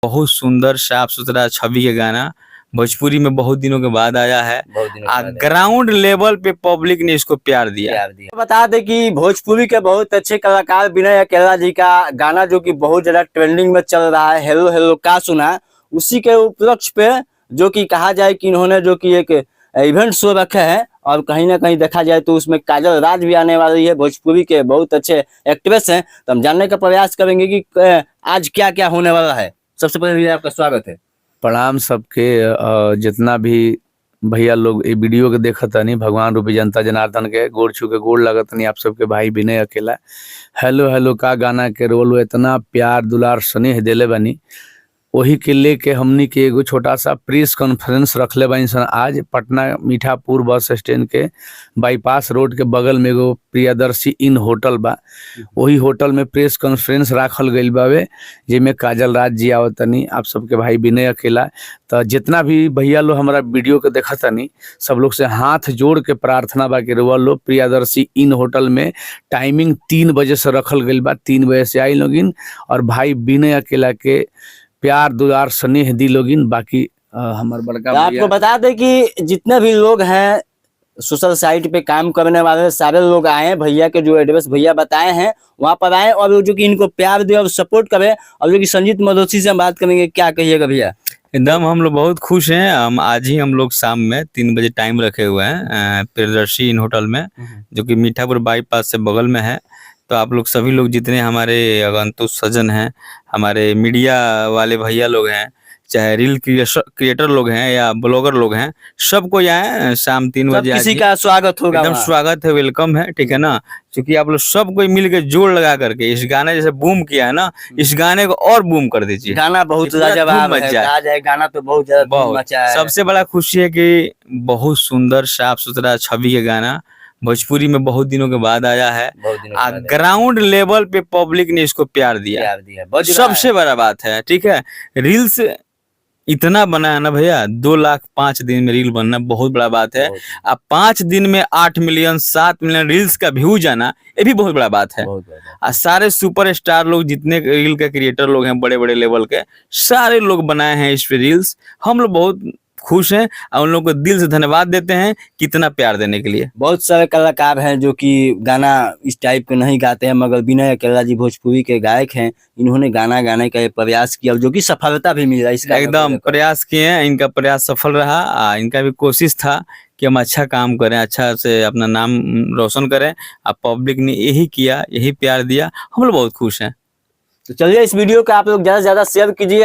बहुत सुंदर साफ सुथरा छवि के गाना भोजपुरी में बहुत दिनों के बाद आया है। ग्राउंड लेवल पे पब्लिक ने इसको प्यार दिया। बता दें कि भोजपुरी के बहुत अच्छे कलाकार विनय अकेला जी का गाना जो कि बहुत ज्यादा ट्रेंडिंग में चल रहा है, हेलो हेलो का सुना, उसी के उपलक्ष्य पे जो कि कहा जाए कि इन्होंने जो कि एक इवेंट शो रखे हैं और कहीं ना कहीं देखा जाए तो उसमें काजल राज भी आने वाली है। भोजपुरी के बहुत अच्छे एक्ट्रेस हैं, तो हम जानने का प्रयास करेंगे कि आज क्या क्या होने वाला है। सबसे पहले आपका स्वागत है। प्रणाम सबके। जितना भी भैया लोग ये वीडियो के देखत नहीं, भगवान रूपी जनता जनार्दन के गोड़ छू के गोड़ लगत नहीं। आप सबके भाई विनय अकेला हेलो हेलो का गाना के रोल इतना प्यार दुलार स्नेह दिले बनी, वही के लेके हमनी के एगो छोटा सा प्रेस कॉन्फ्रेंस रखले बानी सन। आज पटना मीठापुर बस स्टैंड के बाईपास रोड के बगल में एगो प्रियदर्शी इन होटल बा, वही होटल में प्रेस कॉन्फ्रेंस राखल गइल बावे, जिसमें काजल राज जी आवतनी, आप सबके भाई विनय अकेला। तो जितना भी भैया लोग हमारा वीडियो के देखतनी, सब लोग से हाथ जोड़ के प्रार्थना बा कि रोवा लोग प्रियदर्शी इन होटल में टाइमिंग 3 बजे से रखल गइल बा, 3 बजे से आई लोगिन और भाई विनय अकेला के प्यार दुलार स्नेह दी लोगिन। बाकी हमारे बड़का आपको बता दें कि जितने भी लोग हैं सोशल साइट पे काम करने वाले सारे लोग आए हैं, भैया के जो एड्रेस भैया बताए हैं वहां पर आए और जो कि इनको प्यार दे और सपोर्ट करे। और जो कि संजीत मधोसी से हम बात करेंगे, क्या कहिएगा भैया? एकदम हम लोग बहुत खुश हैं। आज ही हम लोग शाम में 3 बजे टाइम रखे हुए हैं प्रियदर्शी इन होटल में, जो कि मीठापुर बाईपास से बगल में है। तो आप लोग सभी लोग जितने हमारे अगंतुक सज्जन हैं, हमारे मीडिया वाले भैया लोग हैं, चाहे रील क्रिएटर लोग हैं या ब्लॉगर लोग हैं, सबको यहाँ शाम 3 बजे किसी का स्वागत होगा, एकदम स्वागत है, वेलकम है, ठीक है ना। क्योंकि आप लोग सब कोई मिल के जोड़ लगा करके इस गाने जैसे बूम किया है ना, इस गाने को और बूम कर दीजिए। गाना बहुत लाजवाब है, गाना तो बहुत ज्यादा है। सबसे बड़ा खुशी है कि बहुत सुंदर साफ सुथरा छवि के गाना भोजपुरी में बहुत दिनों के बाद आया है। ग्राउंड लेवल पे पब्लिक ने इसको प्यार दिया, सबसे बड़ा बात है, ठीक है। रील्स इतना बना है ना भैया, 2 लाख 5 दिन में रील बनना बहुत बड़ा बात है। अब 5 दिन में 8 मिलियन 7 मिलियन रील्स का व्यू जाना, ये भी बहुत बड़ा बात है। और सारे सुपर स्टार लोग जितने रील के क्रिएटर लोग हैं, बड़े बड़े लेवल के सारे लोग बनाए हैं इस पे रील्स। हम लोग बहुत खुश हैं और उन लोगों को दिल से धन्यवाद देते हैं कितना प्यार देने के लिए। बहुत सारे कलाकार हैं जो कि गाना इस टाइप के नहीं गाते हैं, मगर विनय अकेला जी भोजपुरी के गायक हैं, इन्होंने गाना गाने का प्रयास किया जो कि सफलता भी मिल रहा है। इसका एकदम प्रयास किए हैं, इनका प्रयास सफल रहा। इनका भी कोशिश था कि हम अच्छा काम करें, अच्छा से अपना नाम रोशन करें। अब पब्लिक ने यही किया, यही प्यार दिया, हम लोग बहुत खुश हैं। तो चलिए इस वीडियो को आप लोग ज्यादा से ज्यादा शेयर कीजिए।